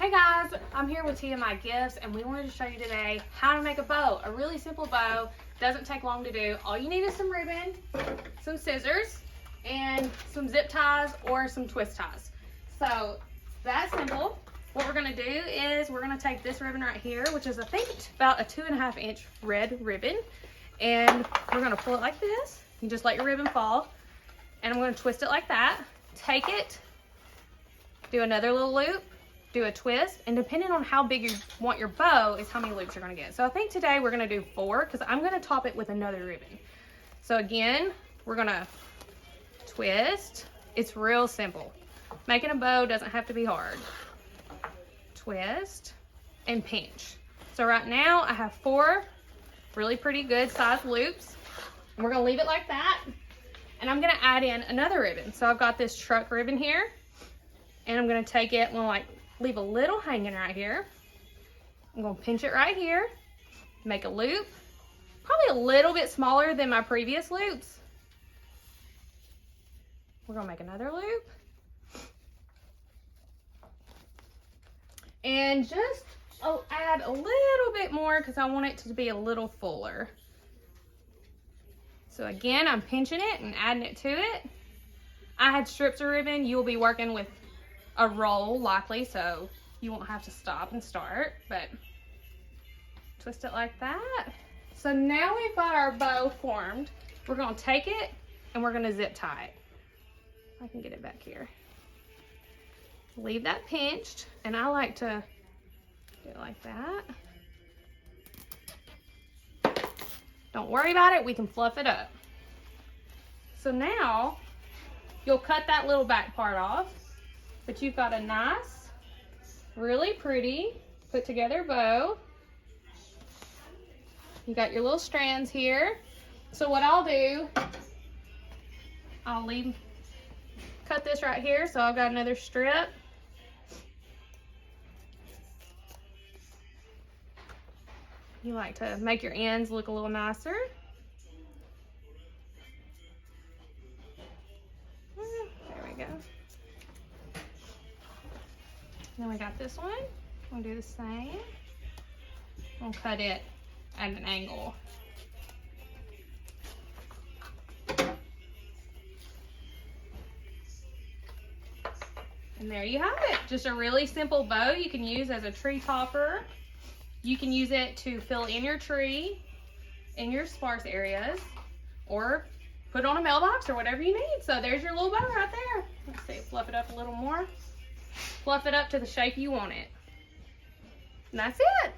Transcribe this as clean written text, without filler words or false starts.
Hey guys, I'm here with TMI Gifts and we wanted to show you today how to make a bow. A really simple bow, doesn't take long to do. All you need is some ribbon, some scissors, and some zip ties or some twist ties. So that's simple. What we're gonna do is we're gonna take this ribbon right here, which is I think about a 2.5 inch red ribbon, and we're gonna pull it like this. You just let your ribbon fall, and I'm gonna twist it like that. Take it, do another little loop, do a twist, and depending on how big you want your bow is how many loops you're gonna get. So I think today we're gonna do 4 because I'm gonna top it with another ribbon. So again, we're gonna twist. It's real simple. Making a bow doesn't have to be hard. Twist and pinch. So right now I have 4 really pretty good sized loops. And we're gonna leave it like that. And I'm gonna add in another ribbon. So I've got this truck ribbon here, and I'm gonna take it and like leave a little hanging right here. I'm gonna pinch it right here, make a loop, probably a little bit smaller than my previous loops. We're gonna make another loop. And just add a little bit more because I want it to be a little fuller. So again, I'm pinching it and adding it to it. I had strips of ribbon. You'll be working with a roll likely, so you won't have to stop and start, but twist it like that. So now we've got our bow formed. We're gonna take it and we're gonna zip tie it. I can get it back here. Leave that pinched, and I like to do it like that. Don't worry about it, we can fluff it up. So now you'll cut that little back part off, but you've got a nice, really pretty put together bow. You got your little strands here. So what I'll do, I'll cut this right here. So I've got another strip. You like to make your ends look a little nicer. There we go. Then we got this one. We'll do the same. We'll cut it at an angle. And there you have it. Just a really simple bow you can use as a tree topper. You can use it to fill in your tree in your sparse areas, or put it on a mailbox or whatever you need. So there's your little bow right there. Let's see, fluff it up a little more. Fluff it up to the shape you want it. And that's it.